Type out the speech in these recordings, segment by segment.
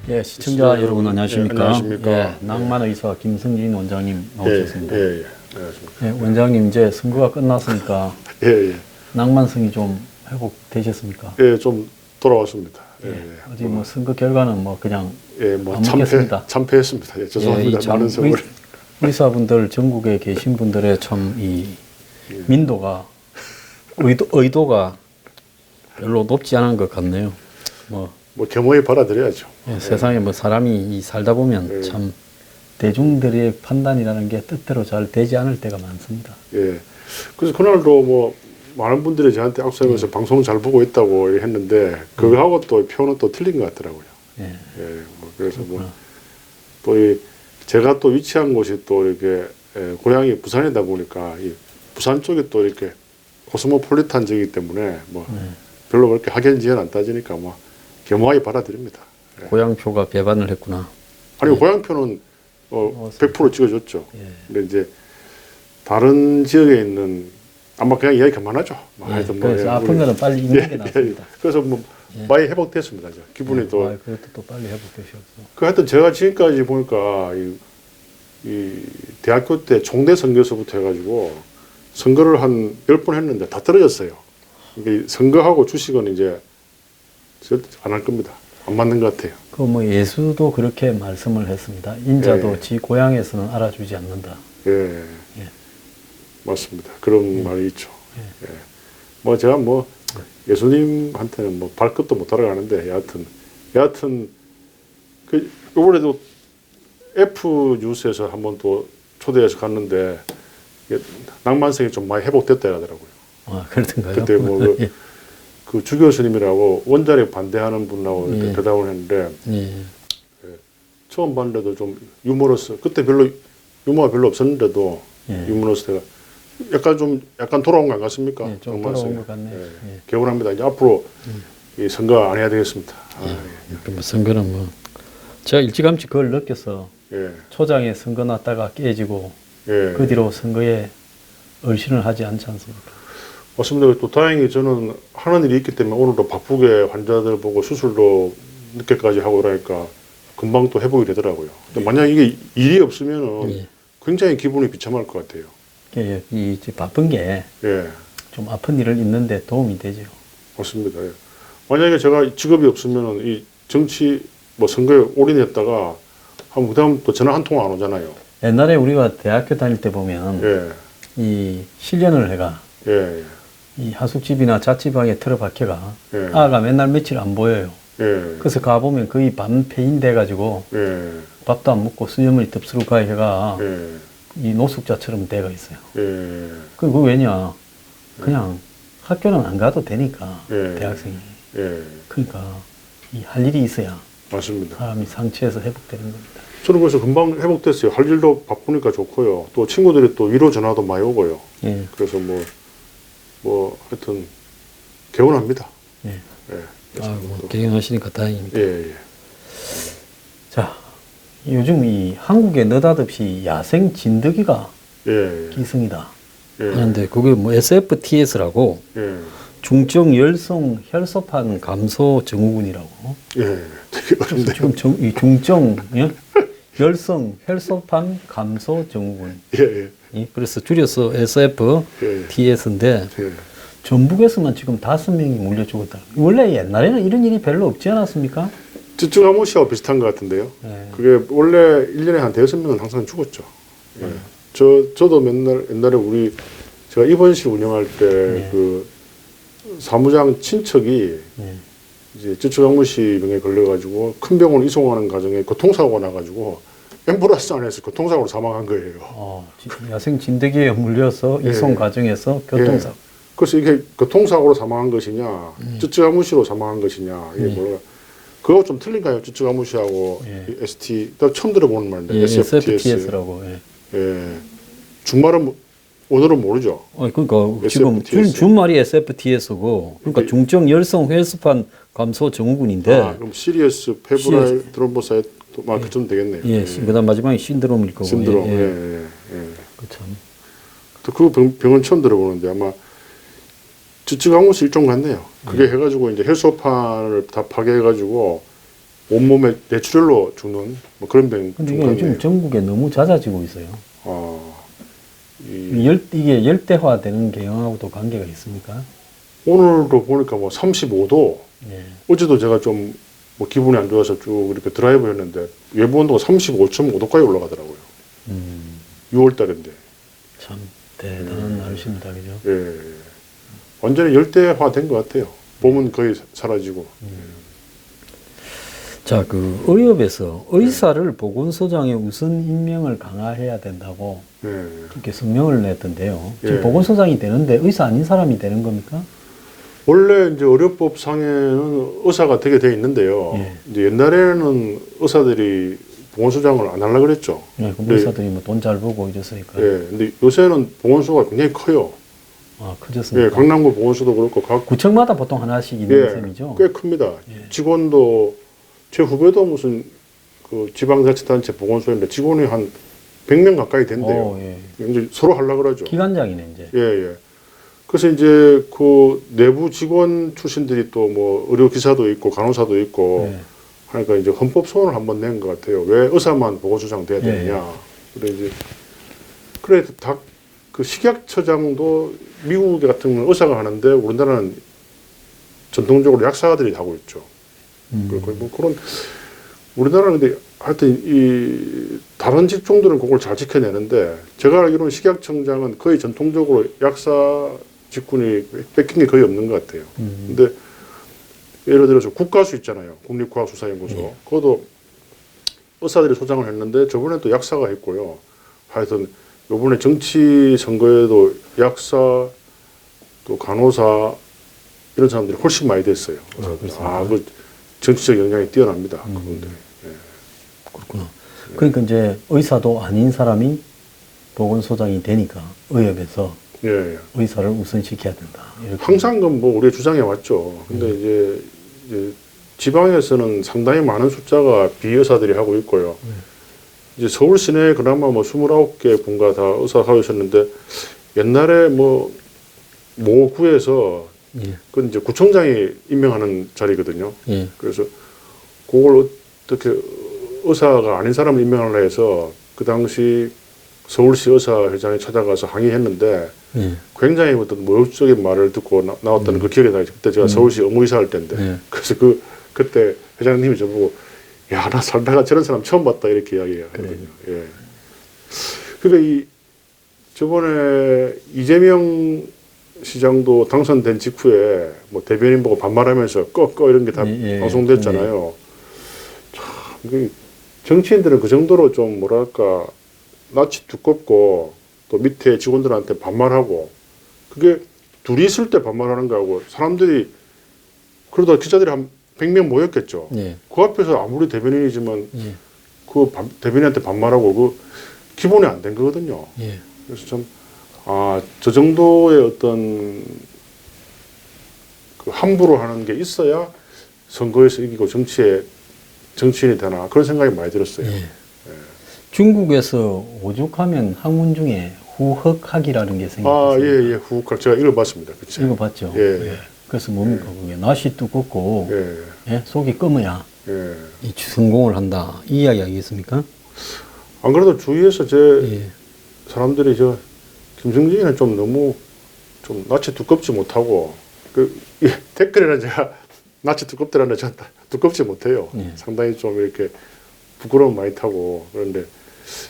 예, 시청자 여러분 안녕하십니까? 예, 안녕하십니까? 예, 낭만의사 김승진 원장님 나오셨습니다. 예, 안녕하십니까? 예, 원장님 이제 선거가 끝났으니까 예. 낭만성이 좀 회복되셨습니까? 예, 좀 돌아왔습니다. 어디 뭐 선거 결과는 뭐 그냥 뭐 안 묻겠습니다. 참패했습니다. 예, 죄송합니다. 이 많은 세월. 의사분들 전국에 계신 분들의 참 이 민도가 의도가 별로 높지 않은 것 같네요. 뭐 겸허히 받아들여야죠. 예, 세상에 뭐 사람이 살다 보면 참 대중들의 판단이라는 게 뜻대로 잘 되지 않을 때가 많습니다. 예. 그래서 그날도 뭐 많은 분들이 저한테 악수하면서 방송 잘 보고 있다고 했는데 그거하고 또 표현은 또 틀린 것 같더라고요. 예. 뭐 그래서 뭐 또 이 제가 또 위치한 곳이 또 이렇게 고향이 부산이다 보니까 이 부산 쪽이 또 이렇게 코스모폴리탄지이기 때문에 뭐 별로 그렇게 학연지연 안 따지니까 뭐 겸허하게 받아들입니다. 고향표가 배반을 했구나. 아니 고향표는 100% 찍어줬죠. 예. 근데 이제 다른 지역에 있는 아마 그냥 이야기 그만하죠. 하여튼 뭐 그래서 아픈 거는 빨리 있는 게 낫습니다. 그래서 뭐 많이 회복됐습니다. 기분이 또. 그것도 또 빨리 회복되셔서. 그 하여튼 제가 지금까지 보니까 이 대학교 때 총대 선거서부터 해가지고 선거를 한 10번 했는데 다 떨어졌어요. 이게 선거하고 주식은 이제 안 할 겁니다. 안 맞는 것 같아요. 그 뭐 예수도 그렇게 말씀을 했습니다. 인자도 지 고향에서는 알아주지 않는다. 예. 맞습니다. 그런 말이 있죠. 뭐 제가 뭐 예수님한테는 뭐 발끝도 못 따라가는데 여하튼 그 이번에도 F 뉴스에서 한번 또 초대해서 갔는데 낭만성이 좀 많이 회복됐다 하더라고요. 아, 그렇던가요? 그때 뭐 그 주 교수님이라고 원자력 반대하는 분하고 이렇게 대담을 했는데 처음 봤는데도 좀 유머러스. 그때 별로 유머가 별로 없었는데도 유머러스가 약간 돌아온 것 같습니까? 예, 좀 돌아온 것 같네요. 개운합니다. 이제 앞으로 이 선거 안 해야 되겠습니다. 뭐 선거는 뭐 제가 일찌감치 그걸 느껴서 초장에 선거 났다가 깨지고 그 뒤로 선거에 얼씬을 하지 않지 않습니까? 맞습니다. 또 다행히 저는 하는 일이 있기 때문에 오늘도 바쁘게 환자들 보고 수술도 늦게까지 하고 그러니까 금방 또 회복이 되더라고요. 근데 만약 이게 일이 없으면은 굉장히 기분이 비참할 것 같아요. 이 바쁜 게 좀 아픈 일을 있는데 도움이 되죠. 맞습니다. 만약에 제가 직업이 없으면은 이 정치 뭐 선거에 올인했다가 그다음 또 전화 한 통 안 오잖아요. 옛날에 우리가 대학교 다닐 때 보면 이 실연을 해가 이 하숙집이나 잣집방에 틀어박혀가 아가 맨날 며칠 안 보여요. 그래서 가보면 거의 밤폐인 돼가지고 밥도 안 먹고 수염을 덥수룩하게 해가 이 노숙자처럼 돼가 있어요. 그거 왜냐? 그냥 학교는 안 가도 되니까 대학생이. 그러니까 이 할 일이 있어야 맞습니다. 사람이 상처에서 회복되는 겁니다. 저는 그래서 금방 회복됐어요. 할 일도 바쁘니까 좋고요. 또 친구들이 또 위로 전화도 많이 오고요. 그래서 뭐 하여튼 개운합니다. 개운하시니까 다행입니다. 예. 자, 요즘 이 한국에 느닷없이 야생 진드기가 기승이다. 하는데 그게 뭐 SFTS라고 중증 열성 혈소판 감소 증후군이라고. 되게 어렵네요. 지금 이 중증 열성 혈소판 감소 증후군. 그래서 줄여서 SFTS인데 전북에서만 지금 5명이 물려 죽었다. 원래 옛날에는 이런 일이 별로 없지 않았습니까? 쯔쯔가무시하고 비슷한 것 같은데요. 그게 원래 1년에 한 5명은 항상 죽었죠. 저도 옛날에 제가 입원실 운영할 때 그 사무장 친척이 이제 쯔쯔가무시 병에 걸려가지고 큰 병원 이송하는 과정에 교통사고가 나가지고 앰뷸런스 안에서 교통사고로 사망한 거예요. 야생 진드기에 물려서 이송 과정에서 교통사고. 그래서 이게 교통사고로 사망한 것이냐, 쯔쯔가무시로 사망한 것이냐, 이게 뭐가 그거 좀 틀린가요? 쯔쯔가무시하고 ST, 나 처음 들어보는 말인데 SFTS라고. SFTS라고. 중말은 오늘은 모르죠. 그러니까 지금 준말이 SFTS고, 그러니까 중증 열성 회수판 감소 증후군인데. 그럼 시리어스 페브라일 트롬보사이트 그쯤 되겠네요. 예, 그다음 마지막에 신드롬일 거고. 신드롬. 그 참. 그 병은 처음 들어보는데 아마 쯔쯔강무스 일종 같네요. 그게 해가지고 이제 혈소판을 다 파괴해가지고 온몸에 뇌출혈로 죽는 뭐 그런 병. 근데 이게 요즘 전국에 너무 잦아지고 있어요. 이게 열대화되는 경향하고도 관계가 있습니까? 오늘도 보니까 뭐 35도. 어제도 제가 좀 뭐 기분이 안 좋아서 쭉 이렇게 드라이브 했는데 외부 온도가 35.5도까지 올라가더라고요. 6월 달인데. 참 대단한 날씨입니다, 그죠? 예. 완전히 열대화된 것 같아요. 봄은 거의 사라지고. 자, 그 의협에서 의사를 보건소장의 우선 임명을 강화해야 된다고 이렇게 성명을 냈던데요. 지금 보건소장이 되는데 의사 아닌 사람이 되는 겁니까? 원래 이제 의료법상에는 의사가 되게 돼 있는데요. 이제 옛날에는 의사들이 보건소장을 안 하려고 그랬죠. 네, 그럼 의사들이 뭐 돈 잘 벌고 이랬으니까. 근데 요새는 보건소가 굉장히 커요. 커졌습니까? 강남구 보건소도 그렇고 각 구청마다 보통 하나씩 있는 셈이죠. 꽤 큽니다. 직원도 제 후배도 무슨 그 지방자치단체 보건소인데 직원이 한 100명 가까이 된대요. 이제 서로 하려고 그러죠. 기관장이네 이제. 그래서 이제 그 내부 직원 출신들이 또 뭐 의료 기사도 있고 간호사도 있고 하니까 이제 헌법 소원을 한번 낸 것 같아요. 왜 의사만 보건소장 돼야 되느냐. 그래 다 그 식약처장도 미국 같은 건 의사가 하는데 우리나라는 전통적으로 약사들이 하고 있죠. 그리고 뭐 그런 우리나라는 근데 하여튼 이 다른 직종들은 그걸 잘 지켜내는데 제가 알기로는 식약청장은 거의 전통적으로 약사 직군이 뺏긴 게 거의 없는 것 같아요. 근데 예를 들어서 국가수 있잖아요. 국립과학수사연구소. 그것도 의사들이 소장을 했는데 저번에 또 약사가 했고요. 하여튼 요번에 정치 선거에도 약사 또 간호사 이런 사람들이 훨씬 많이 됐어요. 그 정치적 영향이 뛰어납니다. 그분들. 그렇구나. 그러니까 이제 의사도 아닌 사람이 보건소장이 되니까 의협에서 의사를 우선시켜야 된다. 항상 뭐 우리의 주장해 왔죠. 근데 이제 지방에서는 상당히 많은 숫자가 비의사들이 하고 있고요. 이제 서울 시내에 그나마 뭐 29개 분과 다 의사 하고 있었는데 옛날에 뭐 모구에서 그건 이제 구청장이 임명하는 자리거든요. 그래서 그걸 어떻게 의사가 아닌 사람을 임명하려 해서 그 당시 서울시 의사회장이 찾아가서 항의했는데 굉장히 어떤 모욕적인 말을 듣고 나왔다는 그 기억이 나요. 그때 제가 서울시 의무이사 할 때인데 그래서 그때 회장님이 저보고 야, 나 살다가 저런 사람 처음 봤다 이렇게 이야기하거든요. 그러니까 저번에 이재명 시장도 당선된 직후에 뭐 대변인 보고 반말하면서 꺼 이런 게 다 방송됐잖아요. 참, 정치인들은 그 정도로 좀 뭐랄까 낯이 두껍고 또 밑에 직원들한테 반말하고 그게 둘이 있을 때 반말하는 거하고 사람들이 그러다 기자들이 한 100명 모였겠죠. 그 앞에서 아무리 대변인이지만 그 대변인한테 반말하고 그 기본이 안 된 거거든요. 그래서 참 저 정도의 어떤 그 함부로 하는 게 있어야 선거에서 이기고 정치인이 되나 그런 생각이 많이 들었어요. 중국에서 오죽하면 학문 중에 후흑학이라는 게 생겼어요. 후흑학 제가 읽어봤습니다. 그쵸? 읽어봤죠. 그래서 뭡니까 그게 낯이 두껍고 속이 검어야 이 성공을 한다 이 이야기 아니겠습니까? 안 그래도 주위에서 사람들이 김승진이는 좀 너무 좀 낯이 두껍지 못하고 댓글에는 제가 낯이 두껍더라는 저 두껍지 못해요. 상당히 좀 이렇게 부끄러움 많이 타고 그런데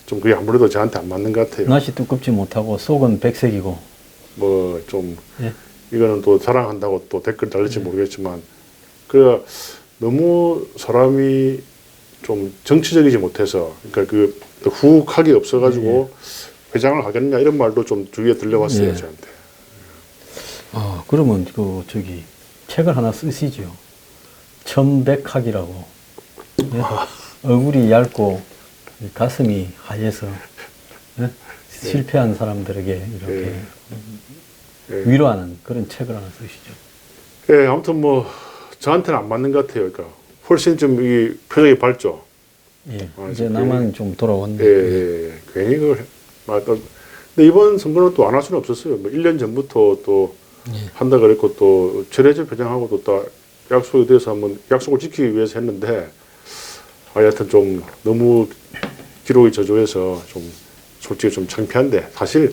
좀 그게 아무래도 저한테 안 맞는 것 같아요. 낯이 두껍지 못하고 속은 백색이고 뭐 좀 이거는 또 사랑한다고 또 댓글 달릴지 모르겠지만 그래 너무 사람이 좀 정치적이지 못해서 그러니까 그 후흑하게 없어가지고 회장을 하겠냐 이런 말도 좀 주위에 들려왔어요 저한테. 그러면 책을 하나 쓰시죠. 천백학이라고. 얼굴이 얇고 가슴이 하얘서 실패한 사람들에게 이렇게 예. 위로하는 그런 책을 하나 쓰시죠. 예, 아무튼 뭐 저한테는 안 맞는 것 같아요. 그러니까 훨씬 좀 이 표정이 밝죠. 예, 아, 이제 괜히- 나만 좀 돌아왔네. 예. 괜히 그걸 근데 이번 선거는 또 안 할 수는 없었어요. 뭐 1년 전부터 또 한다 그랬고 또 최대집 회장하고 또 딱 약속이 돼서 한번 약속을 지키기 위해서 했는데 하여튼 좀 너무 기록이 저조해서 좀 솔직히 좀 창피한데 사실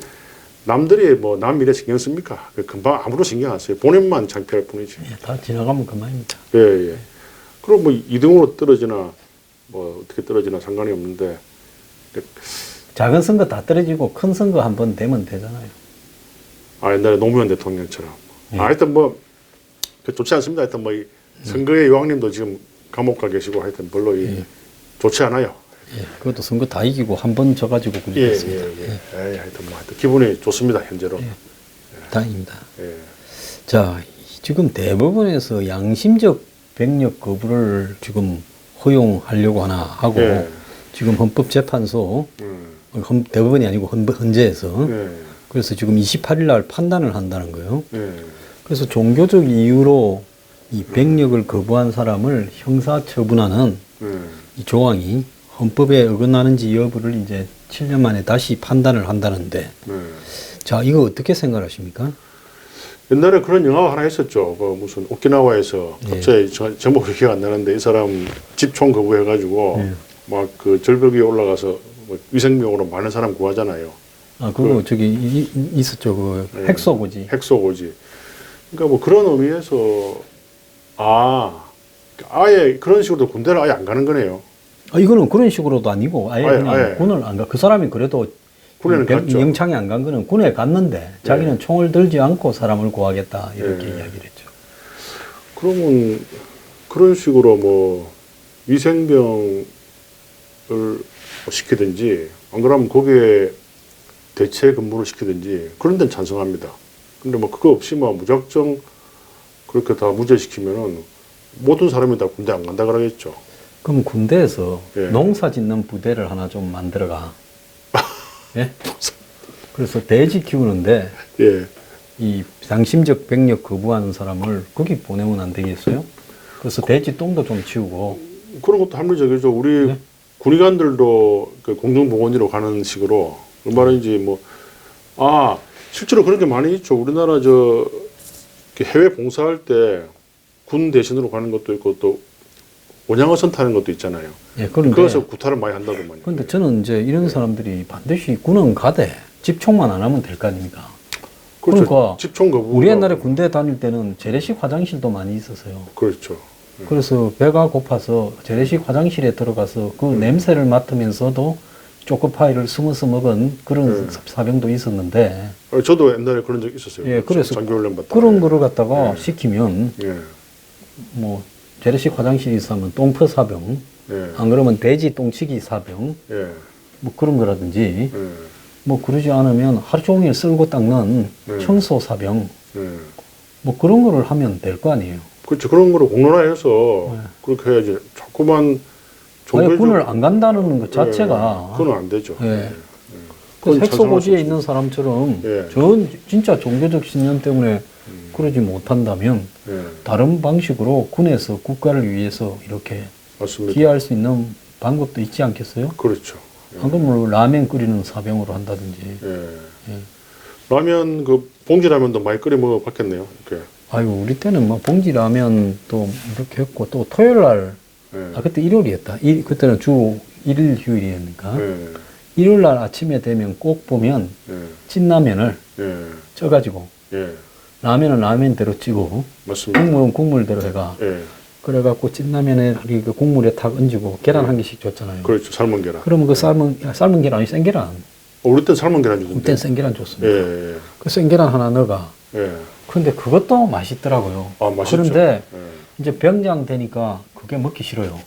남들이 뭐 남 미래 신경 씁니까? 금방 아무도 신경 안 써요. 본인만 창피할 뿐이지. 예, 다 지나가면 그만입니다. 예. 그럼 뭐 2등으로 떨어지나 뭐 어떻게 떨어지나 상관이 없는데 작은 선거 다 떨어지고 큰 선거 한 번 되면 되잖아요. 옛날에 노무현 대통령처럼. 예. 하여튼 뭐 좋지 않습니다. 하여튼 뭐 이 선거의 여왕님도 지금 감옥 가 계시고 하여튼 별로 좋지 않아요. 예, 그것도 선거 다 이기고 한 번 져가지고 그랬습니다. 하여튼 뭐 하여튼 기분이 좋습니다. 현재로. 다행입니다. 예. 자, 지금 대법원에서 양심적 병력 거부를 지금 허용하려고 하나 하고 예. 지금 헌법재판소 대법원이 아니고 헌재에서 그래서 지금 28일 날 판단을 한다는 거예요. 그래서 종교적 이유로 이 병력을 거부한 사람을 형사 처분하는 이 조항이 헌법에 어긋나는지 여부를 이제 7년 만에 다시 판단을 한다는데 자, 이거 어떻게 생각하십니까? 옛날에 그런 영화가 하나 있었죠. 그 무슨 오키나와에서 갑자기 제목이 기억 안 나는데 이 사람 집총 거부해가지고 막 그 절벽 위에 올라가서 뭐 위생명으로 많은 사람 구하잖아요. 아, 그거 저기 있었죠. 그 핵소고지. 핵소고지. 그러니까 뭐 그런 의미에서 아예 그런 식으로 군대를 아예 안 가는 거네요. 아, 이거는 그런 식으로도 아니고 아예 그냥 군을 안 가. 그 사람이 그래도 군에는 갔죠. 영창에 안 간 거는 군에 갔는데 자기는 총을 들지 않고 사람을 구하겠다 이렇게 이야기를 했죠. 그러면 그런 식으로 뭐 위생병을 시키든지 안 그러면 거기에 대체 근무를 시키든지 그런 데는 찬성합니다. 근데 뭐 그거 없이 뭐 무작정 그렇게 다 무죄시키면은 모든 사람이 다 군대 안 간다 그러겠죠. 그럼 군대에서 농사 짓는 부대를 하나 좀 만들어가. 예? 그래서 돼지 키우는데 이 양심적 병력 거부하는 사람을 거기 보내면 안 되겠어요? 그래서 돼지 똥도 좀 치우고. 그런 것도 합리적이죠. 우리 군의관들도 그 공중보건지로 가는 식으로 얼마나인지 뭐 실제로 그런 게 많이 있죠. 우리나라 해외 봉사할 때 군 대신으로 가는 것도 있고 또 원양어선 타는 것도 있잖아요. 예, 그런데 그래서 구타를 많이 한다더만요. 그런데 저는 이제 이런 사람들이 반드시 군은 가되 집총만 안 하면 될 거 아닙니까? 그렇죠. 그러니까 집총 거부. 우리 옛날에 군대 다닐 때는 재래식 화장실도 많이 있었어요. 그렇죠. 그래서 배가 고파서 재래식 화장실에 들어가서 그 냄새를 맡으면서도 초코파이를 숨어서 먹은 그런 사병도 있었는데. 저도 옛날에 그런 적 있었어요. 예, 그래서 장교훈련 받다. 그런 거를 갖다가 시키면 뭐 재래식 화장실이 있으면 똥퍼 사병, 안 그러면 돼지 똥치기 사병, 뭐 그런 거라든지, 뭐 그러지 않으면 하루 종일 쓸고 닦는 청소 사병, 뭐 그런 거를 하면 될 거 아니에요. 그렇죠. 그런 거를 공론화해서 그렇게 해야지. 자꾸만 아예 군을 안 간다는 것 자체가 그건 안 되죠. 그 핵소고지에 있는 사람처럼 전 진짜 종교적 신념 때문에 그러지 못한다면 다른 방식으로 군에서 국가를 위해서 이렇게 맞습니다. 기여할 수 있는 방법도 있지 않겠어요? 그렇죠. 안 그러면 라면 끓이는 사병으로 한다든지. 라면 봉지라면도 많이 끓여 먹어 봤겠네요. 이렇게. 아유, 우리 때는 뭐 봉지라면 또 이렇게 했고 또 토요일 날 그때 일요일이었다. 그때는 주 1일 휴일이니까 일요일 날 아침에 되면 꼭 보면 찐라면을 쪄가지고 라면은 라면대로 찌고 맞습니다. 국물은 국물대로 해가 그래갖고 찐라면에 그 국물에 탁 얹고 계란 한 개씩 줬잖아요. 그렇죠. 삶은 계란. 그러면 그 삶은 계란이 생 계란. 우리 때 삶은 계란 주던데. 그때 생 계란 줬습니다. 그 생 계란 하나 넣어가. 그런데 그것도 맛있더라고요. 맛있죠. 그런데 이제 병장 되니까 그게 먹기 싫어요.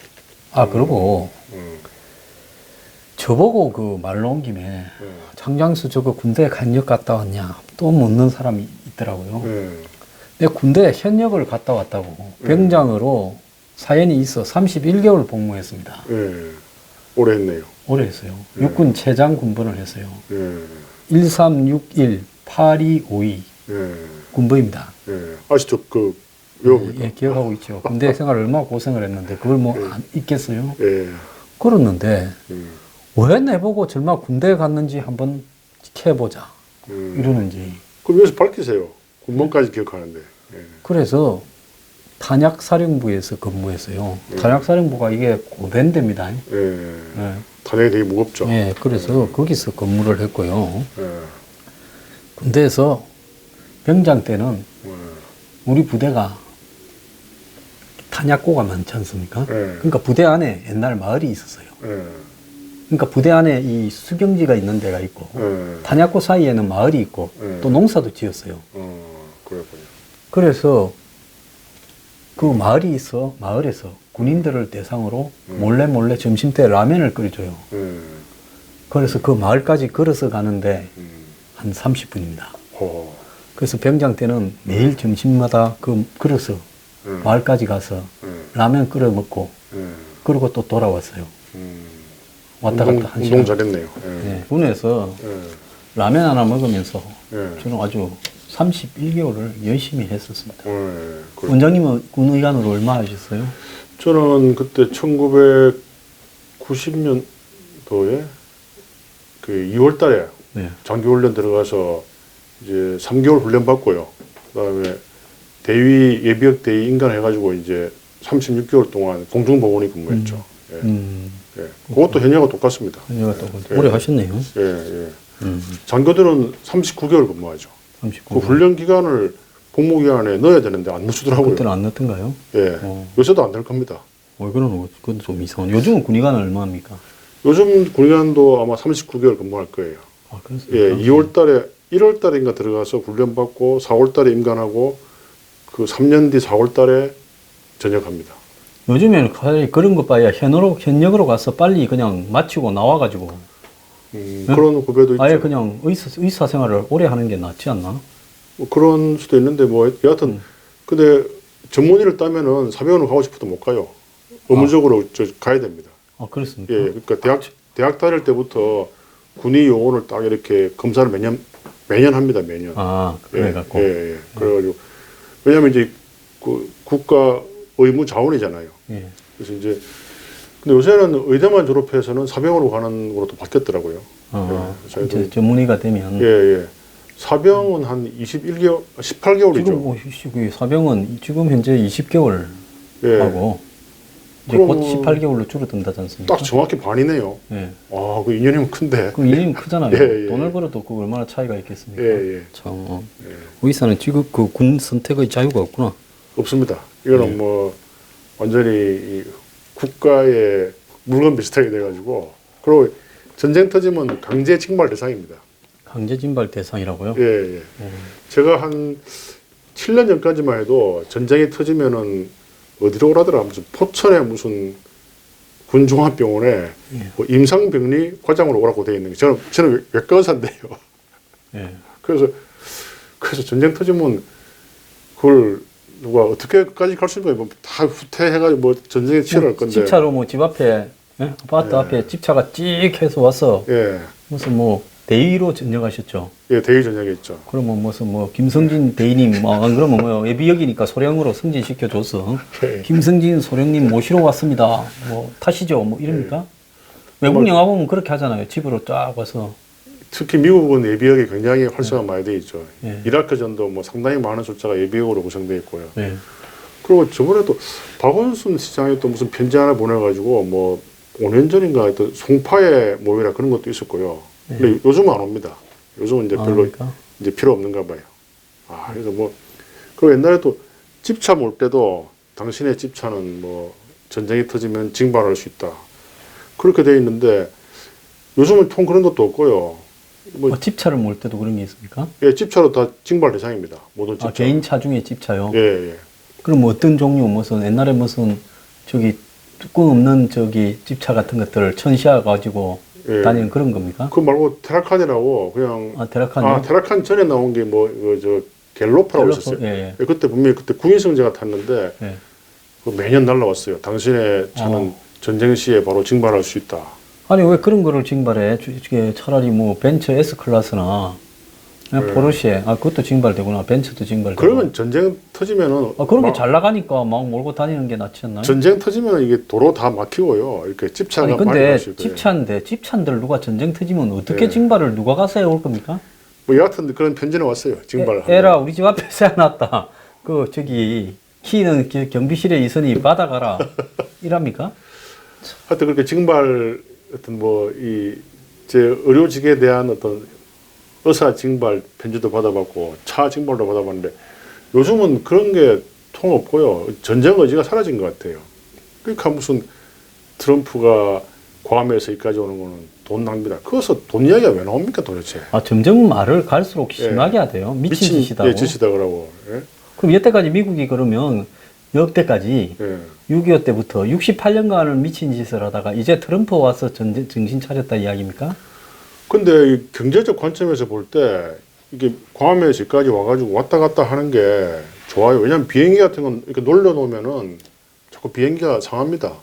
그리고 저보고 그 말로 온 김에 장장수 저거 군대에 간역 갔다 왔냐 또 묻는 사람이 있더라고요. 내 군대 현역을 갔다 왔다고 병장으로 사연이 있어 31개월 복무했습니다. 오래 했네요. 오래 했어요. 육군 최장 군번을 했어요. 1361-8252 예. 군부입니다. 예. 아시죠? 그 외웁니까? 예, 기억하고 있죠. 군대 생활 얼마나 고생을 했는데 그걸 뭐 안 잊겠어요? 예. 그랬는데 왜 내보고 절마 군대에 갔는지 한번 지켜보자 이러는지. 그럼 여기서 밝히세요. 군번까지 기억하는데. 예. 그래서 탄약사령부에서 근무했어요. 탄약사령부가 이게 고된 데입니다. 예. 예. 탄약이 되게 무겁죠. 예, 그래서 거기서 근무를 했고요. 예. 군대에서 병장 때는 예. 우리 부대가 탄약고가 많지 않습니까? 예. 그러니까 부대 안에 옛날 마을이 있었어요. 예. 그러니까 부대 안에 이 수경지가 있는 데가 있고 예. 탄약고 사이에는 마을이 있고 또 농사도 지었어요. 그렇군요. 그래서 그 마을이 있어 마을에서 군인들을 대상으로 몰래 점심때 라면을 끓여줘요. 그래서 그 마을까지 걸어서 가는데 한 30분입니다. 그래서 병장 때는 매일 점심마다 걸어서 마을까지 가서 라면 끓여 먹고 그리고 또 돌아왔어요. 왔다 갔다 한 시간. 운동 잘했네요. 예. 네, 군에서 예. 라면 하나 먹으면서 예. 저는 아주 31개월을 열심히 했었습니다. 예. 원장님은 군의관으로 얼마 하셨어요? 저는 그때 1990년도에 그 2월 달에 네. 장기훈련 들어가서 이제 3개월 훈련 받고요. 그다음에 대위 예비역 대위 인간해가지고 이제 36개월 동안 공중보건이 근무했죠. 예. 예. 그것도 현역과 똑같습니다. 현역과 똑같아요. 오래 하셨네요. 예, 예. 장교들은 39개월 근무하죠. 39개월. 그 훈련 기간을 복무 기간에 넣어야 되는데 안 넣어주더라고요. 그때는 안 넣던가요? 예. 요새도 안 될 겁니다. 그건 좀 이상한. 요즘은 군의관은 얼마입니까? 요즘 군의관도 아마 39개월 근무할 거예요. 아, 그래서 예, 2월 달에 1월 달인가 들어가서 훈련 받고 4월 달에 임관하고 그 3년 뒤 4월 달에 전역합니다. 요즘에는 거의 그런 것 봐야 현역으로 가서 빨리 그냥 마치고 나와가지고 그런 후배도 있죠. 아예 그냥 의사 생활을 오래 하는 게 낫지 않나? 뭐 그런 수도 있는데 뭐 여하튼 근데 전문의를 따면은 사병원을 가고 싶어도 못 가요. 의무적으로 가야 됩니다. 아, 그렇습니까? 예, 그러니까 대학 다닐 때부터 군의 요원을 딱 이렇게 검사를 매년 합니다. 매년. 아, 그래갖고. 예, 예. 그래가지고 왜냐하면 이제 그 국가 의무 자원이잖아요. 예. 그래서 이제 근데 요새는 의대만 졸업해서는 사병으로 가는 거로 또 바뀌었더라고요. 아, 예, 이제 전문의가 되면. 예, 예. 사병은 한 18개월이죠. 지금 뭐 사병은 지금 현재 20개월 예. 하고 이제 곧 18개월로 줄어든다지 않습니까? 딱 정확히 반이네요. 예. 아, 그 2년이면 큰데. 그 인연이 크잖아요. 예, 예. 돈을 벌어도 그 얼마나 차이가 있겠습니까? 예, 예. 참, 예. 의사는 지금 그 군 선택의 자유가 없구나. 없습니다. 이거는 뭐 완전히 이 국가의 물건 비슷하게 돼가지고 그리고 전쟁 터지면 강제 징발 대상입니다. 강제 진발 대상이라고요? 예, 예. 제가 한 7년 전까지만 해도 전쟁이 터지면은 어디로 오라더라 무슨 포천에 무슨 군종합병원에 예. 뭐 임상병리 과장으로 오라고 되어 있는 게 저는 외과 의사인데요. 예. 그래서 전쟁 터지면 그걸 누가 어떻게까지 갈 수 있는 거예요? 다 후퇴해가지고 뭐 전쟁에 치열할 건데. 집차로 뭐 집 앞에 예? 아파트 예. 앞에 집차가 찍 해서 와서 예, 무슨 뭐 대위로 전역하셨죠. 예, 대위 전역했죠. 그러면 무슨 뭐 김성진 대위님 뭐 안 그러면 뭐 예비역이니까 소령으로 승진시켜 줘서 예. 김성진 소령님 모시러 왔습니다. 뭐 타시죠. 뭐 이럽니까? 외국 영화 보면 그렇게 하잖아요. 집으로 쫙 와서. 특히 미국은 예비역이 굉장히 활성화 많이 돼 있죠. 예. 이라크전도 뭐 상당히 많은 숫자가 예비역으로 구성되어 있고요. 네. 그리고 저번에도 박원순 시장이 또 무슨 편지 하나 보내가지고 뭐 5년 전인가 또 송파에 모여라 그런 것도 있었고요. 근데 요즘은 안 옵니다. 요즘은 이제 별로 이제 필요 없는가 봐요. 아, 그래서 뭐 그리고 옛날에 또 집차 몰 때도 당신의 집차는 뭐 전쟁이 터지면 징발할 수 있다. 그렇게 돼 있는데 요즘은 통 그런 것도 없고요. 뭐 집차를 몰 때도 그런 게 있습니까? 예, 집차로 다 징발 대상입니다. 모든 집차. 아, 개인 차 중에 집차요? 예, 예. 그럼 뭐 어떤 종류 무슨 옛날에 무슨 저기 뚜껑 없는 저기 집차 같은 것들을 천시아 가지고 예. 다니는 그런 겁니까? 그 말고 테라칸이라고 그냥 테라칸이요? 테라칸 전에 나온 게 뭐 저 갤로퍼라고 있었어요. 예. 예, 그때 분명히 그때 구인승제가 탔는데 예. 그 매년 날라왔어요. 당신의 차는 전쟁 시에 바로 징발할 수 있다. 아니 왜 그런 거를 징발해? 차라리 뭐 벤츠 S 클래스나 포르쉐, 그것도 징발되구나. 벤츠도 징발되고. 그러면 전쟁 터지면은 그런 게 잘 나가니까 막 몰고 다니는 게 낫지 않나요? 전쟁 터지면 이게 도로 다 막히고요. 이렇게 집차가 아니 많이 근데 가실 거예요. 집차인들 누가 전쟁 터지면 어떻게 네. 징발을 누가 가서 해올 겁니까? 뭐 여하튼 그런 편지는 왔어요. 징발. 에라 우리 집 앞에 세워놨다. 그 저기 키는 경비실에 있으니 받아가라. 이랍니까? 하여튼 그렇게 징발 어떤 뭐 이 제 의료직에 대한 어떤 의사 징발 편지도 받아봤고 차 징발도 받아봤는데 요즘은 그런 게 통 없고요. 전쟁 의지가 사라진 것 같아요. 그러니까 무슨 트럼프가 괌에서 여기까지 오는 거는 돈 낭비다. 그래서 돈 이야기가 왜 나옵니까 도대체? 점점 말을 갈수록 심하게 하대요. 미친 짓이다고. 예, 짓이다 그러고. 예? 그럼 여태까지 미국이 그러면 역대까지 예. 6.25 때부터 68년간을 미친 짓을 하다가 이제 트럼프 와서 정신 차렸다 이야기입니까? 근데 이 경제적 관점에서 볼 때 이게 괌에서 여기까지 와가지고 왔다 갔다 하는 게 좋아요. 왜냐면 비행기 같은 건 이렇게 놀려놓으면은 자꾸 비행기가 상합니다.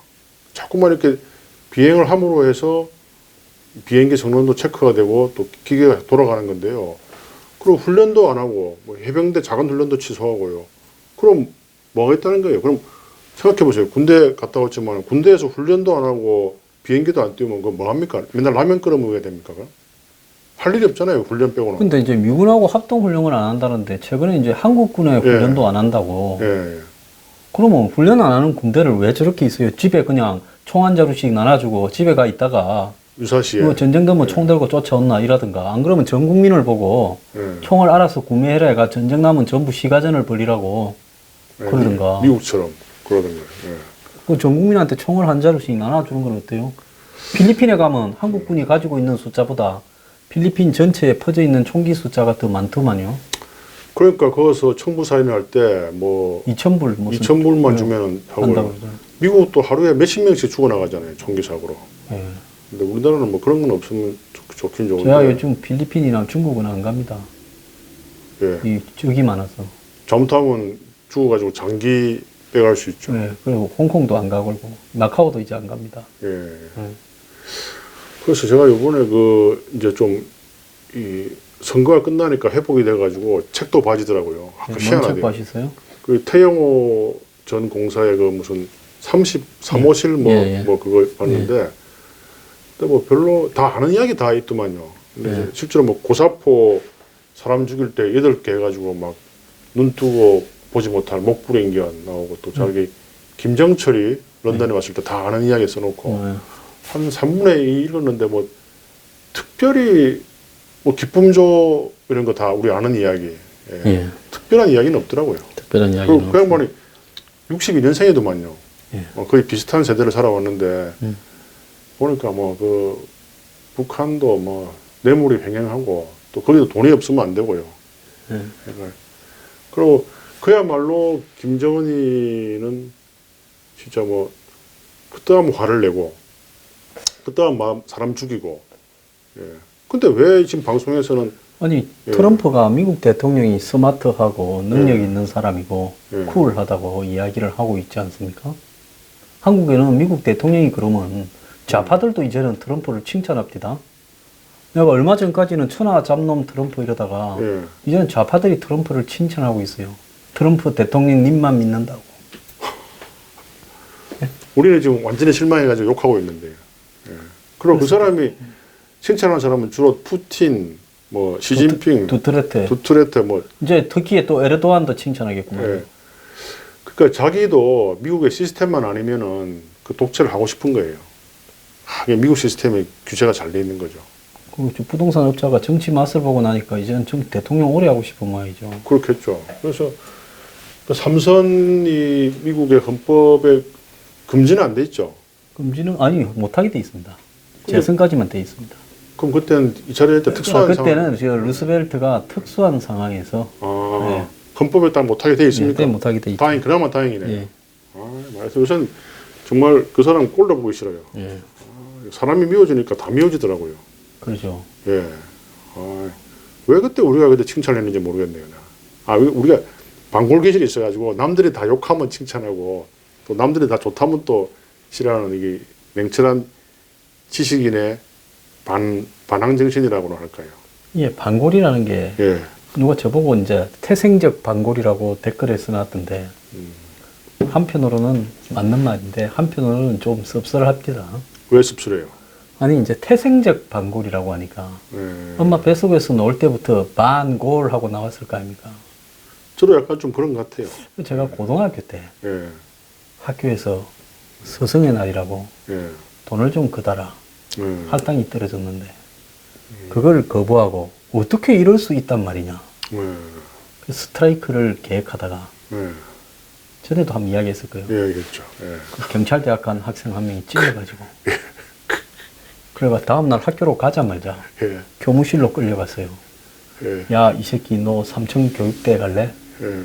자꾸만 이렇게 비행을 함으로 해서 비행기 성능도 체크가 되고 또 기계가 돌아가는 건데요. 그리고 훈련도 안 하고 뭐 해병대 작은 훈련도 취소하고요. 그럼 뭐가 있다는 거예요? 그럼 생각해 보세요. 군대 갔다 왔지만 군대에서 훈련도 안 하고 비행기도 안 띄우면 그거 뭐 합니까? 맨날 라면 끓여 먹어야 됩니까? 그럼? 할 일이 없잖아요. 훈련 빼고는. 근데 이제 미군하고 합동 훈련을 안 한다는데 최근에 이제 한국군의 훈련도 안 한다고. 예. 그러면 훈련 안 하는 군대를 왜 저렇게 있어요? 집에 그냥 총 한 자루씩 나눠주고 집에 가 있다가 유사시에. 뭐 전쟁 되면 총 들고 쫓아온나 이라든가 안 그러면 전 국민을 보고 예. 총을 알아서 구매해라 해가 전쟁 나면 전부 시가전을 벌리라고 예. 그러든가. 미국처럼 그러던가. 예. 그 전 국민한테 총을 한 자루씩 나눠주는 건 어때요? 필리핀에 가면 한국군이 가지고 있는 숫자보다 필리핀 전체에 퍼져 있는 총기 숫자가 더 많더만요. 그러니까 거기서 청부사인을 할 때 뭐 2,000불 무슨 2,000불만 주면 한다고 하고 그러잖아요. 미국도 하루에 몇십 명씩 죽어나가잖아요. 총기 사고로. 예. 근데 우리나라는 뭐 그런 건 없으면 좋긴 좋은데. 제가 요즘 필리핀이랑 중국은 안 갑니다. 예. 이 적이 많아서. 잘못하면 죽어가지고 장기 빼갈 수 있죠. 네, 그리고 홍콩도 안 가고 마카오도 이제 안 갑니다. 예. 그래서 제가 요번에 그 이제 좀 이 선거가 끝나니까 회복이 돼가지고 책도 봐지더라고요. 뭔 책 희한하대요. 봐셨어요? 그 태영호 전 공사의 그 무슨 33호실 뭐 그거 봤는데 근데 뭐 별로 다 아는 이야기 다 있더만요. 근데 이제 실제로 뭐 고사포 사람 죽일 때 8개 해가지고 막 눈 뜨고 보지 못할 목불행견 나오고 또 자기 김정철이 런던에 왔을 때 다 아는 이야기 써놓고 한 3분의 2 읽었는데 뭐 특별히 뭐 기쁨조 이런 거 다 우리 아는 이야기. 예. 특별한 이야기는 없더라고요. 특별한 이야기는 그 양반이 62년생이더만요. 예. 거의 비슷한 세대를 살아왔는데 보니까 뭐 그 북한도 뭐 뇌물이 횡행하고 또 거기도 돈이 없으면 안 되고요. 그리고 그야말로 김정은이는 진짜 뭐 그때하면 화를 내고 그때하면 사람 죽이고. 예. 근데 왜 지금 방송에서는 아니 트럼프가 미국 대통령이 스마트하고 능력 있는 사람이고 쿨하다고 이야기를 하고 있지 않습니까? 한국에는 미국 대통령이 그러면 좌파들도 이제는 트럼프를 칭찬합니다. 내가 얼마 전까지는 천하 잡놈 트럼프 이러다가 이제는 좌파들이 트럼프를 칭찬하고 있어요. 트럼프 대통령님만 믿는다고. 우리는 지금 완전히 실망해가지고 욕하고 있는데. 예. 그리고 그 사람이 칭찬하는 사람은 주로 푸틴, 뭐 시진핑, 두테르테 뭐 이제 터키에 또 에르도안도 칭찬하겠구만. 예. 그러니까 자기도 미국의 시스템만 아니면은 그 독재를 하고 싶은 거예요. 미국 시스템이 규제가 잘 돼 있는 거죠. 그 부동산 업자가 정치 맛을 보고 나니까 이제는 대통령 오래 하고 싶은 모양이죠. 그렇겠죠. 그래서 그 삼선이 미국의 헌법에 금지는 안 돼 있죠. 금지는 아니 못하게 돼 있습니다. 재선까지만 돼 있습니다. 그럼 그때는 이 자리에 때 특수한 그때는 상황. 루스벨트가 특수한 상황에서 헌법에 따라 못하게 돼 있습니까? 못하게 돼 있죠. 그나마 다행이네. 예. 말해서 요새는 정말 그 사람 꼴도 보기 싫어요. 예. 사람이 미워지니까 다 미워지더라고요. 그렇죠. 예. 왜 그때 우리가 그때 칭찬했는지 모르겠네요. 우리가 반골 기질이 있어가지고 남들이 다 욕하면 칭찬하고 또 남들이 다 좋다면 또 싫어하는 이게 냉철한 지식인의 반항 정신이라고는 할까요? 예, 반골이라는 게 예. 누가 저보고 이제 태생적 반골이라고 댓글에 써놨던데 한편으로는 맞는 말인데 한편으로는 좀 씁쓸합니다. 왜 씁쓸해요? 아니 이제 태생적 반골이라고 하니까 예. 엄마 뱃속에서 나올 때부터 반골 하고 나왔을 거 아닙니까? 저도 약간 좀 그런 것 같아요. 제가 고등학교 때 예. 학교에서 스승의 날이라고 예. 돈을 좀 그다라 예. 할당이 떨어졌는데 그걸 거부하고 어떻게 이럴 수 있단 말이냐. 예. 그래서 스트라이크를 계획하다가 예. 전에도 한번 이야기했을 거예요. 예, 알겠죠. 예. 그 경찰대학 간 학생 한 명이 찔려가지고 그래가 다음날 학교로 가자마자 예. 교무실로 끌려갔어요. 예. 야, 이 새끼 너 삼청 교육대 갈래? 예.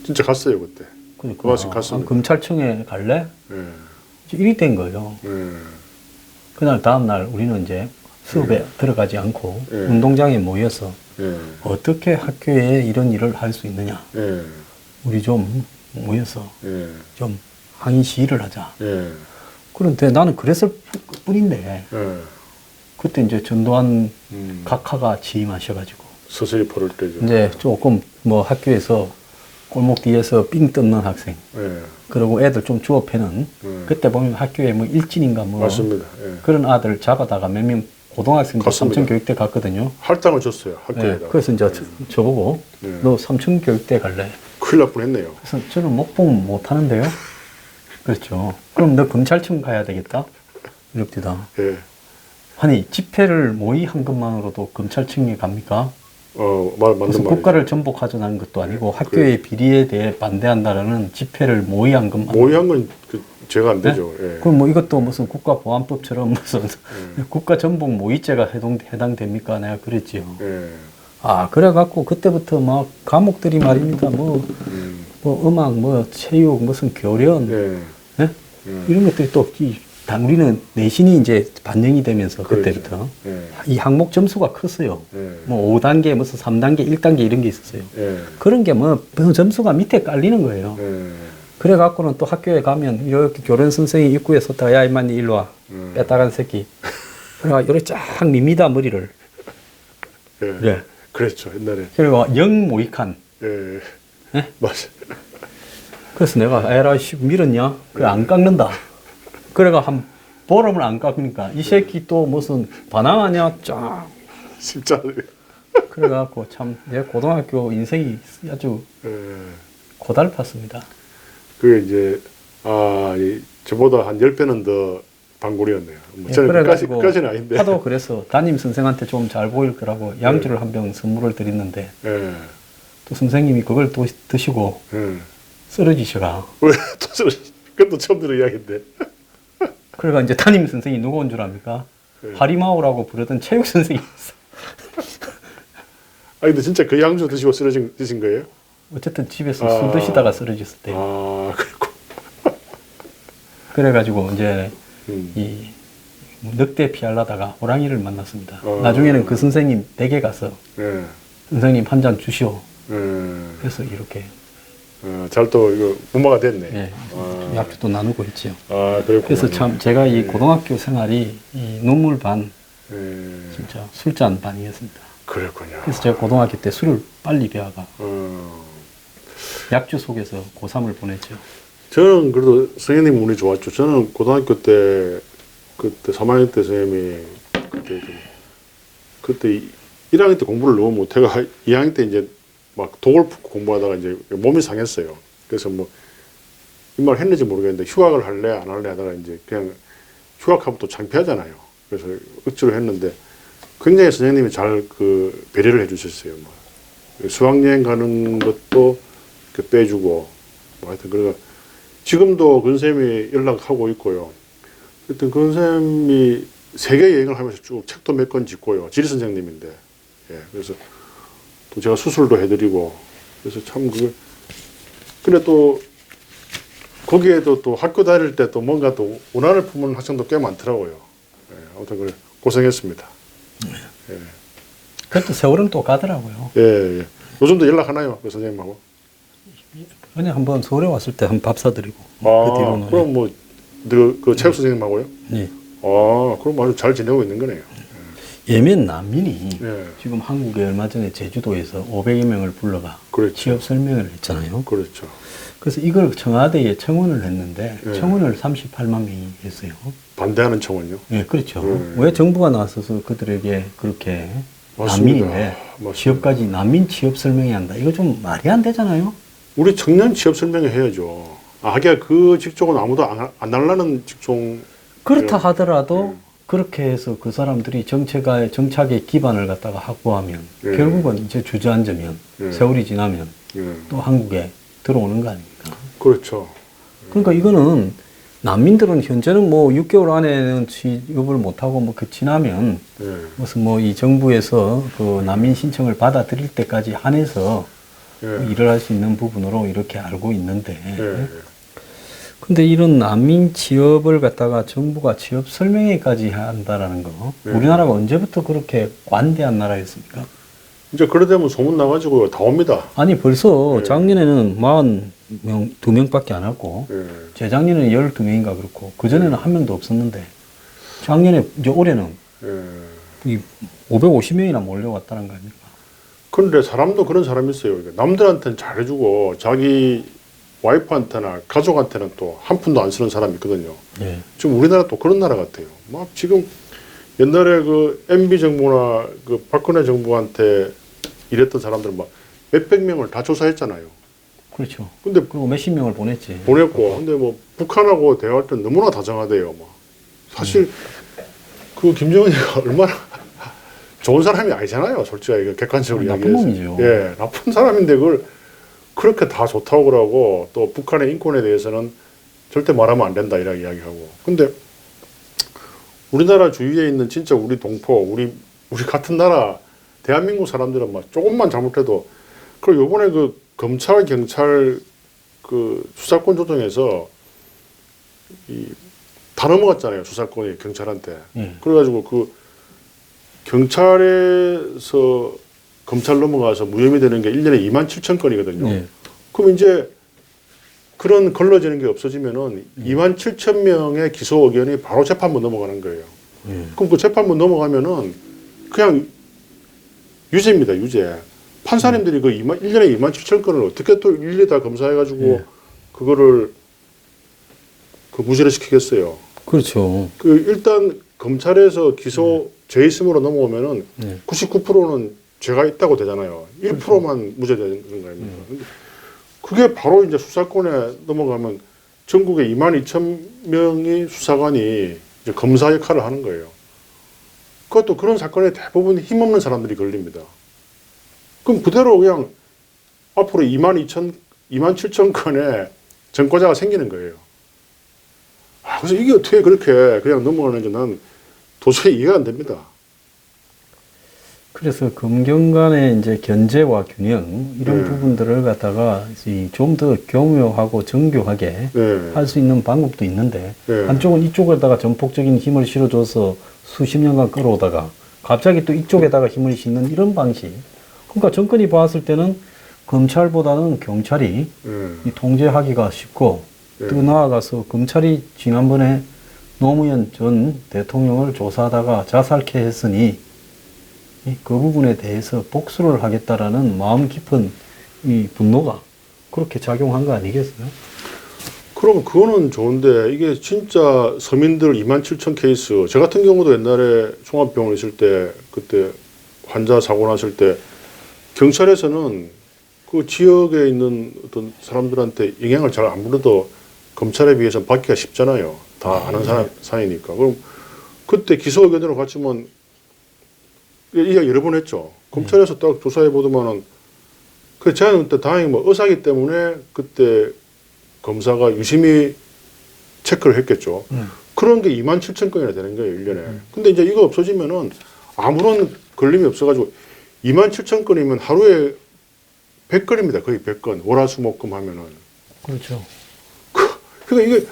진짜 갔어요, 그때. 그러니까 고맙습 갔습니다. 검찰청에 갈래? 예. 일이 된 거예요. 예. 그날 다음날 우리는 이제 수업에 들어가지 않고 예. 운동장에 모여서 예. 어떻게 학교에 이런 일을 할 수 있느냐. 예. 우리 좀 모여서 예. 좀 항의 시위를 하자. 예. 그런데 나는 그랬을 뿐인데 예. 그때 이제 전두환 음. 각하가 취임하셔가지고 서서히 포를 때죠. 이제 조금 뭐 학교에서 골목 뒤에서 삥 뜯는 학생 예. 그리고 애들 좀 주워 패는 그때 보면 학교에 뭐 일진인가 뭐 맞습니다. 예. 그런 아들 잡아다가 몇 명 고등학생들 갔습니다. 삼천교육대 갔거든요. 할당을 줬어요, 네, 학교에다. 그래서 이제 저보고 네. 너 삼천교육대 갈래? 큰일 날 뻔했네요. 그래서 저는 목봉 못 하는데요. 그렇죠. 그럼 너 검찰청 가야 되겠다. 이럽디다. 예. 아니 집회를 모의한 것만으로도 검찰청에 갑니까? 맞는 그래서 말이죠. 국가를 전복하자는 것도 아니고 학교의 비리에 대해 반대한다라는 집회를 모의한 것만. 모의한 건 제가 안 되죠. 예. 그럼 뭐 이것도 무슨 국가보안법처럼 무슨 국가 전복 모의죄가 해당됩니까? 내가 그랬지요. 예. 아 그래갖고 그때부터 막 과목들이 말입니다. 뭐 음악, 뭐 체육, 무슨 교련, 예. 예? 이런 것들이 또 우리는 내신이 이제 반영이 되면서 그때부터 예. 이 항목 점수가 컸어요. 예. 뭐 5단계, 무슨 3단계, 1단계 이런 게 있었어요. 예. 그런 게 뭐 점수가 밑에 깔리는 거예요. 예. 그래갖고는 또 학교에 가면 이렇게 교련 선생이 입구에 섰다가 야 이만 일로 와. 빼따간 새끼. 그래가 이렇게 쫙 밉니다 머리를. 예. 네. 그랬죠 옛날에. 그리고 영모익한. 예. 예? 맞아. 그래서 내가 에라 씨 밀었냐? 그래 안 깎는다. 그래가 한 보름을 안 깎으니까 이 새끼 또 무슨 반항하냐 쫙. 진짜. 그래갖고 참 내 고등학교 인생이 아주 예. 고달팠습니다. 그게 이제 저보다 한 10배는 더 반골이었네요. 뭐 예, 저는 그래가지고 끝까지는 아닌데. 하도 그래서 담임 선생한테 좀 잘 보일 거라고 양주를 한 병 선물을 드렸는데 예. 또 선생님이 그걸 또 드시고 예. 쓰러지셔가. 왜또 그것도 처음 들은 이야기인데. 그래가 이제 담임 선생이 누구 온 줄 압니까? 예. 하리마오라고 부르던 체육 선생이었어. 근데 진짜 그 양주 드시고 쓰러진 거예요? 어쨌든 집에서 술 드시다가 쓰러졌을 때. 그렇고. 그래가지고 이제 음. 이 늑대 피하려다가 호랑이를 만났습니다. 나중에는 그 선생님 댁에 가서 예. 선생님 한 잔 주시오. 예. 그래서 이렇게 잘 또 이거 문마가 됐네. 예, 약주도 나누고 있지요. 그랬구나. 그래서 참 제가 이 고등학교 생활이 이 눈물 반, 예. 진짜 술잔 반이었습니다. 그랬군요. 그래서 제가 고등학교 때 술을 빨리 배워가 어. 약주 속에서 고3을 보냈죠. 저는 그래도 선생님 운이 좋았죠. 저는 고등학교 때 그때 3학년 때 선생님이 그때 1학년 때 공부를 너무 못해가 2학년 때 이제 막 독을 붓고 공부하다가 이제 몸이 상했어요. 그래서 뭐 이 말 했는지 모르겠는데 휴학을 할래 안 할래 하다가 이제 그냥 휴학하면 또 창피하잖아요. 그래서 억지로 했는데 굉장히 선생님이 잘 그 배려를 해주셨어요. 뭐 수학여행 가는 것도 빼주고 뭐 하여튼 그래가 지금도 그 선생님이 연락하고 있고요. 하여튼 그 선생님이 세계 여행을 하면서 쭉 책도 몇 권 짓고요. 지리 선생님인데, 예, 그래서 또 제가 수술도 해드리고, 그래서 참 근데 또 거기에도 또 학교 다닐 때 또 뭔가 또 운한을 품은 학생도 꽤 많더라고요. 예, 아무튼 그래 고생했습니다. 예. 그래도 세월은 또 가더라고요. 예, 예. 요즘도 연락하나요, 그 선생님하고? 그냥 한번 서울에 왔을 때 한 밥 사드리고 그 뒤로는 그럼 뭐 그 체육 선생님하고요? 예. 아, 그럼 아주 잘 지내고 있는 거네요. 예멘 난민이 예. 지금 한국에 얼마 전에 제주도에서 500여 명을 불러가 그렇죠. 취업 설명을 했잖아요. 그렇죠. 그래서 이걸 청와대에 청원을 했는데 예. 청원을 38만 명이 했어요. 반대하는 청원요? 네, 그렇죠. 예. 왜 정부가 나서서 그들에게 그렇게 맞습니다. 난민인데 맞습니다. 취업까지 난민 취업 설명해야 한다. 이거 좀 말이 안 되잖아요. 우리 청년 취업 설명회 해야죠. 아, 하기야 그 직종은 아무도 안 하려는 직종. 그렇다 하더라도 그렇게 해서 그 사람들이 정착의 기반을 갖다가 확보하면 예. 결국은 이제 주저앉으면 예. 세월이 지나면 예. 또 한국에 들어오는 거 아닙니까? 그렇죠. 그러니까 이거는 난민들은 현재는 뭐 6개월 안에는 취업을 못하고 뭐 그 지나면 예. 무슨 뭐 이 정부에서 그 난민 신청을 받아들일 때까지 한해서 예. 일을 할 수 있는 부분으로 이렇게 알고 있는데 예. 근데 이런 난민 취업을 갖다가 정부가 취업 설명회까지 한다라는 거 네. 우리나라가 언제부터 그렇게 관대한 나라였습니까? 이제 그래 되면 소문 나가지고 다 옵니다. 아니 벌써 네. 작년에는 작년에는 42명밖에 안 왔고 예. 재작년에는 12명인가 그렇고 그전에는 한 명도 없었는데 작년에 이제 올해는 예. 이 550명이나 몰려왔다는 거 아닙니까? 그런데 사람도 그런 사람이 있어요. 남들한테는 잘해주고 자기 와이프한테나 가족한테는 또 한 푼도 안 쓰는 사람이 있거든요. 네. 지금 우리나라 또 그런 나라 같아요. 막 지금 옛날에 그 MB 정부나 그 박근혜 정부한테 일했던 사람들 막 몇백 명을 다 조사했잖아요. 그렇죠. 근데 그리고 몇십 명을 보냈지. 보냈고, 근데 뭐 북한하고 대화할 때 너무나 다정하대요. 막 사실 그 김정은이가 얼마나 좋은 사람이 아니잖아요. 솔직히 이거 객관적으로 나쁜 이야기해서. 놈이죠. 예, 나쁜 사람인데 그걸 그렇게 다 좋다고 그러고 또 북한의 인권에 대해서는 절대 말하면 안 된다 이렇게 이야기하고. 근데 우리나라 주위에 있는 진짜 우리 동포, 우리 같은 나라 대한민국 사람들은 막 조금만 잘못해도 그리고 요번에 그 검찰 경찰 그 수사권 조정에서 다 넘어갔잖아요. 수사권이 경찰한테. 그래가지고 그 경찰에서 검찰 넘어가서 무혐의 되는 게 1년에 27,000건이거든요. 네. 그럼 이제 그런 걸러지는 게 없어지면은 27,000명의 기소 의견이 바로 재판부 넘어가는 거예요. 그럼 그 재판부 넘어가면은 그냥 유죄입니다, 유죄. 판사님들이 그 1년에 27,000건을 어떻게 또 일일이 다 검사해가지고 그거를 그 무죄를 시키겠어요. 그렇죠. 그 일단 검찰에서 기소 죄있음으로 넘어오면은 99%는 죄가 있다고 되잖아요. 1%만 무죄되는 거 아닙니까? 근데 그게 바로 이제 수사권에 넘어가면 전국에 22,000명이 수사관이 이제 검사 역할을 하는 거예요. 그것도 그런 사건에 대부분 힘없는 사람들이 걸립니다. 그럼 그대로 그냥 앞으로 27,000건의 전과자가 생기는 거예요. 아, 그래서 이게 어떻게 그렇게 그냥 넘어가는지 난 도저히 이해가 안 됩니다. 그래서 검경 간의 이제 견제와 균형 이런 부분들을 갖다가 좀 더 교묘하고 정교하게 할 수 있는 방법도 있는데 한쪽은 이쪽에다가 전폭적인 힘을 실어줘서 수십 년간 끌어오다가 갑자기 또 이쪽에다가 힘을 싣는 이런 방식. 그러니까 정권이 봤을 때는 검찰보다는 경찰이 이 통제하기가 쉽고 또 나아가서 검찰이 지난번에 노무현 전 대통령을 조사하다가 자살케 했으니 그 부분에 대해서 복수를 하겠다라는 마음 깊은 이 분노가 그렇게 작용한 거 아니겠어요? 그럼 그거는 좋은데 이게 진짜 서민들 27,000 케이스 저 같은 경우도 옛날에 종합병원 있을 때 그때 환자 사고 났을 때 경찰에서는 그 지역에 있는 어떤 사람들한테 영향을 잘 안 물어도 검찰에 비해서 받기가 쉽잖아요. 다 아는 사이니까. 그럼 그때 기소 의견으로 갔지만 이야기 여러 번 했죠. 검찰에서 딱 조사해 보더만은 그 저는 그때 다행히 뭐 의사기 때문에 그때 검사가 유심히 체크를 했겠죠. 그런 게 27,000건이나 되는 거예요, 1년에. 근데 이제 이거 없어지면은 아무런 걸림이 없어가지고 27,000건이면 하루에 100건입니다. 거의 100건. 월화수목금 하면은. 그렇죠. 그러니까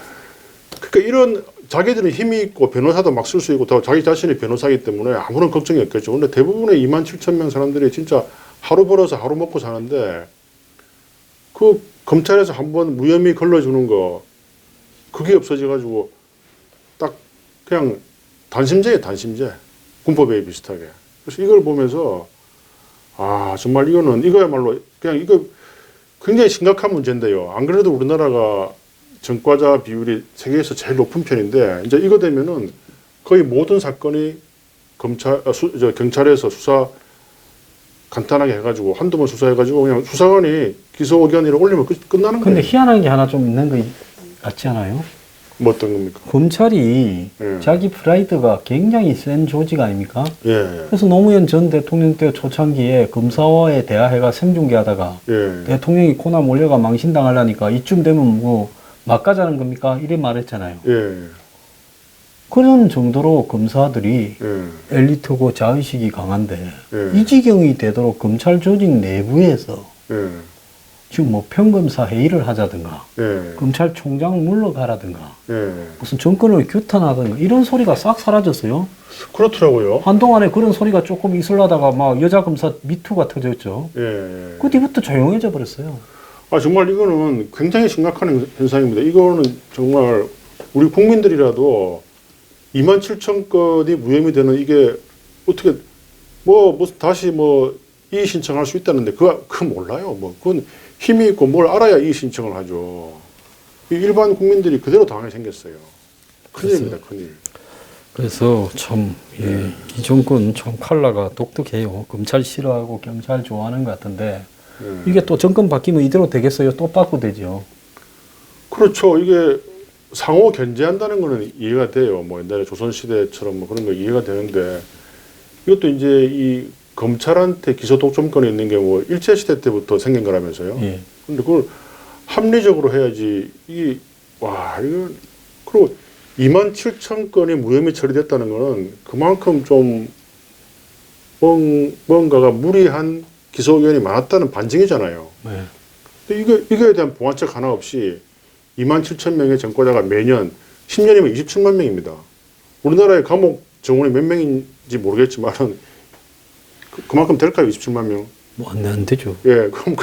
이런 자기들은 힘이 있고 변호사도 막 쓸 수 있고 더 자기 자신이 변호사이기 때문에 아무런 걱정이 없겠죠. 근데 대부분의 27,000명 사람들이 진짜 하루 벌어서 하루 먹고 사는데 그 검찰에서 한번 무혐의 걸러주는 거 그게 없어져가지고 딱 그냥 단심제예요, 단심제. 군법에 비슷하게. 그래서 이걸 보면서 아 정말 이거야말로 그냥 이거 굉장히 심각한 문제인데요. 안 그래도 우리나라가 전과자 비율이 세계에서 제일 높은 편인데 이제 이거 되면은 거의 모든 사건이 경찰에서 수사 간단하게 해가지고 한두 번 수사해가지고 그냥 수사관이 기소 의견을 올리면 끝나는 거예요. 근데 희한한 게 하나 좀 있는 거 같지 않아요? 뭐 어떤 겁니까? 검찰이 예. 자기 프라이드가 굉장히 센 조직 아닙니까? 예. 그래서 노무현 전 대통령 때 초창기에 검사와의 대화회가 생중계하다가 예. 대통령이 코나 몰려가 망신당하려니까 이쯤 되면 뭐 막가자는 겁니까? 이래 말했잖아요. 예. 그런 정도로 검사들이 예. 엘리트고 자의식이 강한데 예. 이 지경이 되도록 검찰 조직 내부에서 예. 지금 뭐 평검사 회의를 하자든가 예. 검찰총장 물러가라든가 예. 무슨 정권을 규탄하든가 이런 소리가 싹 사라졌어요. 그렇더라고요. 한동안에 그런 소리가 조금 있으려다가 막 여자 검사 미투가 터졌죠. 예. 그 뒤부터 조용해져 버렸어요. 아 정말 이거는 굉장히 심각한 현상입니다. 이거는 정말 우리 국민들이라도 27,000건이 무혐의 되는 이게 어떻게 뭐 무슨 다시 뭐 이의 신청할 수 있다는데 그거 몰라요. 뭐 그건 힘이 있고 뭘 알아야 이의 신청을 하죠. 일반 국민들이 그대로 당하게 생겼어요. 큰일입니다, 큰일. 그래서 참, 예, 이 정권 참 칼라가 독특해요. 검찰 싫어하고 경찰 좋아하는 것 같은데, 이게 또 정권 바뀌면 이대로 되겠어요? 또 바꾸되죠. 그렇죠. 이게 상호 견제한다는 거는 이해가 돼요. 뭐 옛날에 조선시대처럼 뭐 그런 거 이해가 되는데, 이것도 이제 이 검찰한테 기소 독점권이 있는 게 뭐 일제시대 때부터 생긴 거라면서요. 예. 근데 그걸 합리적으로 해야지, 이건, 그리고 27,000건이 무혐의 처리됐다는 거는 그만큼 좀 뭔가가 무리한 기소 의견이 많았다는 반증이잖아요. 네. 근데 이거에 대한 봉화책 하나 없이 27,000명의 전과자가 매년 10년이면 27만 명입니다. 우리나라의 감옥 정원이 몇 명인지 모르겠지만은 그만큼 될까요? 27만 명? 뭐 안 되죠. 예, 그럼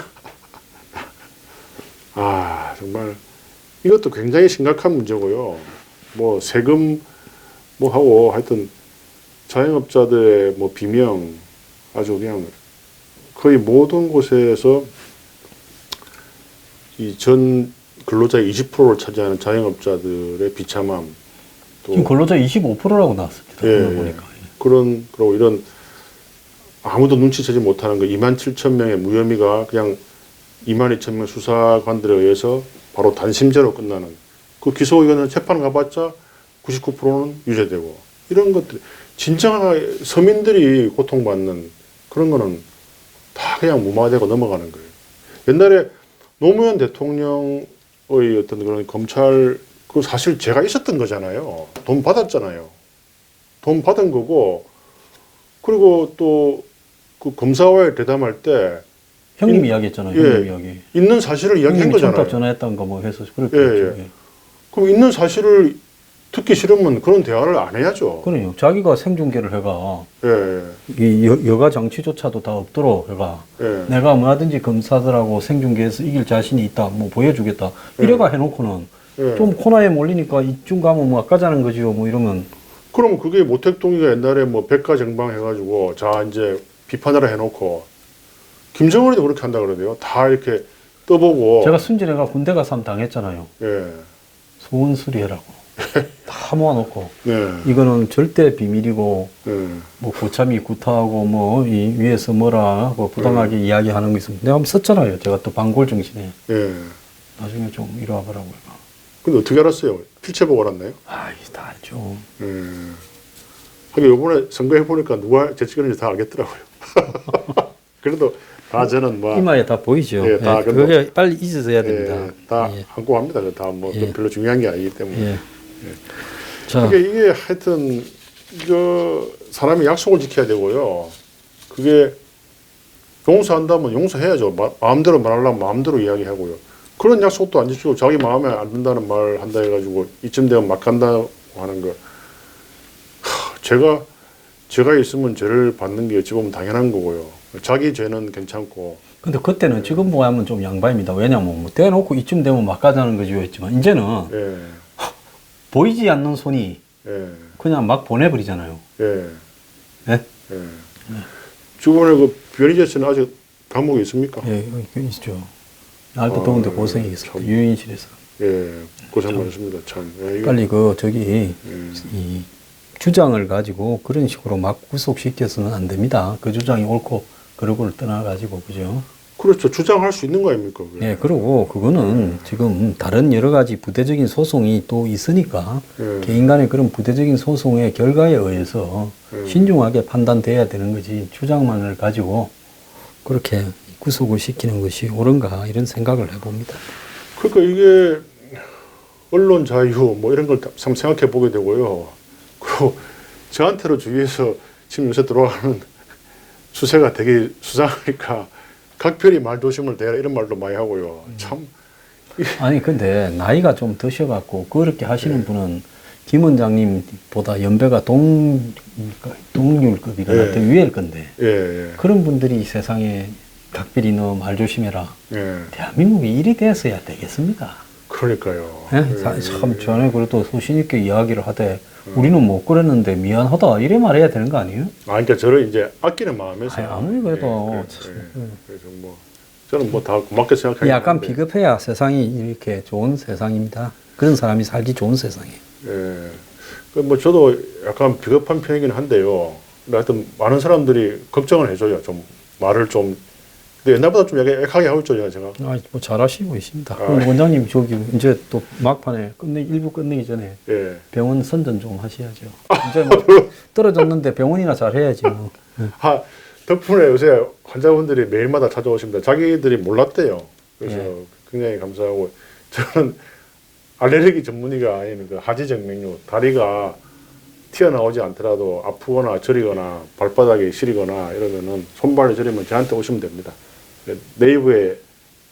정말 이것도 굉장히 심각한 문제고요. 뭐 세금 뭐 하고 하여튼 자영업자들의 뭐 비명 아주 그냥 거의 모든 곳에서 이 전 근로자의 20%를 차지하는 자영업자들의 비참함 또 지금 근로자 25%라고 나왔습니다. 예, 보니까. 그리고 이런 아무도 눈치채지 못하는 그 27,000명의 무혐의가 그냥 22,000명 수사관들에 의해서 바로 단심제로 끝나는 그 기소 의견은 재판 가봤자 99%는 유죄되고 이런 것들 진정한 서민들이 고통받는 그런 거는 다 그냥 무마되고 넘어가는 거예요. 옛날에 노무현 대통령의 어떤 그런 검찰 그 사실 제가 있었던 거잖아요. 돈 받았잖아요. 돈 받은 거고 그리고 또 그 검사와의 대담할 때 형님 이야기했잖아요. 예, 형님 이야기. 있는 사실을 이야기한 거잖아요. 청탁 전화했던 거 뭐 해서 그렇게 예. 그럼 있는 사실을 듣기 싫으면 그런 대화를 안 해야죠. 그래요. 자기가 생중계를 해가 예. 이 여가 정치조차도 다 없도록 해가 예. 내가 뭐하든지 검사들하고 생중계해서 이길 자신이 있다. 뭐 보여주겠다. 이래가 해놓고는 예. 좀 코너에 몰리니까 이쯤 가면 뭐 아까자는 거지요. 뭐 이러면 그럼 그게 모택동이가 옛날에 뭐 백가정방 해가지고 자 이제 비판하라 해놓고 김정은이도 그렇게 한다 그러대요. 다 이렇게 떠보고 제가 순진해가 군대 가서 한번 당했잖아요. 예. 소원 수리해라고 다 모아놓고 네. 이거는 절대 비밀이고 네. 뭐 고참이 구타하고 뭐 이 위에서 뭐라 하고 부당하게 이야기하는 거 있으면 내가 한번 썼잖아요. 제가 또 방골 정신에 예. 나중에 좀 이리 와보라고 해가. 근데 어떻게 알았어요? 필체 보고 알았나요? 이게 다 알죠. 예. 하긴 요번에 선거해보니까 누가 제치근인지 다 알겠더라고요. 그래도 다 저는 뭐. 이마에 다 보이죠. 예, 다 그게 빨리 잊어져야 됩니다. 다 예. 한고 합니다. 다 뭐 예. 별로 중요한 게 아니기 때문에. 예. 자, 그게 이게 하여튼 이거 사람이 약속을 지켜야 되고요. 그게 용서한다면 용서해야죠. 마음대로 말하려면 마음대로 이야기하고요. 그런 약속도 안 지키고 자기 마음에 안 든다는 말 한다 해가지고 이쯤 되면 막 간다고 하는 거. 제가 있으면 죄를 받는 게 어찌 보면 당연한 거고요. 자기 죄는 괜찮고. 근데 그때는 지금 보면 좀 양반입니다. 왜냐면 뭐 대놓고 이쯤 되면 막 가자는 거죠 했지만 이제는 예. 보이지 않는 손이 예. 그냥 막 보내버리잖아요. 예. 예? 예. 주변에 그 변희재 씨는 아직 감옥에 있습니까? 예, 있죠. 날도 더운데 고생이 있어. 유인실에서. 예, 고생 많으십니다. 참. 예, 빨리 이 주장을 가지고 그런 식으로 막 구속시켜서는 안 됩니다. 그 주장이 옳고 그러고를 떠나가지고 그죠? 그렇죠. 주장할 수 있는 거 아닙니까? 그게? 예, 그리고 그거는 지금 다른 여러 가지 부대적인 소송이 또 있으니까 개인 간의 그런 부대적인 소송의 결과에 의해서 신중하게 판단돼야 되는 거지 주장만을 가지고 그렇게 구속을 시키는 것이 옳은가 이런 생각을 해봅니다. 그러니까 이게 언론 자유 뭐 이런 걸 참 생각해 보게 되고요. 그리고 저한테로 주위에서 지금 요새 들어가는 추세가 되게 수상하니까 각별히 말 조심을 대라 이런 말도 많이 하고요. 참. 아니 근데 나이가 좀 드셔갖고 그렇게 하시는 분은 김 원장님보다 연배가 동률급이거나 더 위일 건데 그런 분들이 이 세상에 각별히 너 말 조심해라. 대한민국이 일이 됐어야 되겠습니까? 그러니까요. 참 전에 그래도 소신 있게 이야기를 하되 우리는 못 그랬는데 미안하다 이래 말해야 되는 거 아니에요? 그러니까 저를 이제 아끼는 마음에서. 아무리 그래도 그래서 뭐 저는 뭐 다 고맙게 생각해요. 약간 비겁해야 세상이 이렇게 좋은 세상입니다. 그런 사람이 살기 좋은 세상이에요. 예. 뭐 저도 약간 비겁한 편이긴 한데요. 하여튼 많은 사람들이 걱정을 해줘요. 좀 말을 좀. 근데 옛날보다 좀 약하게 하고 있죠, 제가. 뭐 잘하시고 있습니다. 원장님 저기 이제 또 막판에 일부 끝내기 전에 병원 선전 좀 하셔야죠. 이제 뭐 떨어졌는데 병원이나 잘해야지 뭐. 덕분에 요새 환자분들이 매일마다 찾아오십니다. 자기들이 몰랐대요. 그래서 굉장히 감사하고 저는 알레르기 전문의가 아닌 그 하지정맥류 다리가 튀어나오지 않더라도 아프거나 저리거나 발바닥에 시리거나 이러면은 손발을 저리면 저한테 오시면 됩니다. 네이버에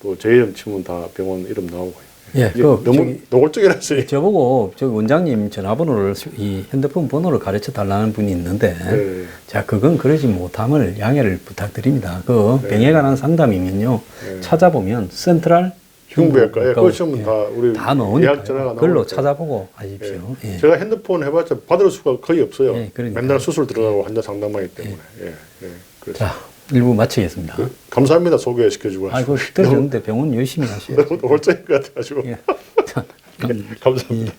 또 제 이름 치면 다 병원 이름 나오고요. 예, 너무 노골적이라서. 저보고 저기 원장님 전화번호를 이 핸드폰 번호를 가르쳐 달라는 분이 있는데, 자 그건 그러지 못함을 양해를 부탁드립니다. 그 병에 관한 상담이면요 찾아보면 센트럴 흉부외과 그거 치면 다 우리 다 넣으니까 예약 전화가 그걸로 나오니까. 찾아보고 하십시오. 예. 제가 핸드폰 해봤자 받을 수가 거의 없어요. 그러니까요. 맨날 수술 들어가고 환자 상담하기 때문에. 그래서. 자, 일부 마치겠습니다. 감사합니다. 소개시켜주고. 아이고, 떨어졌는데 병원 열심히 하셔야죠. 너무 홀짝인 것 같아가지고. 예. 감사합니다.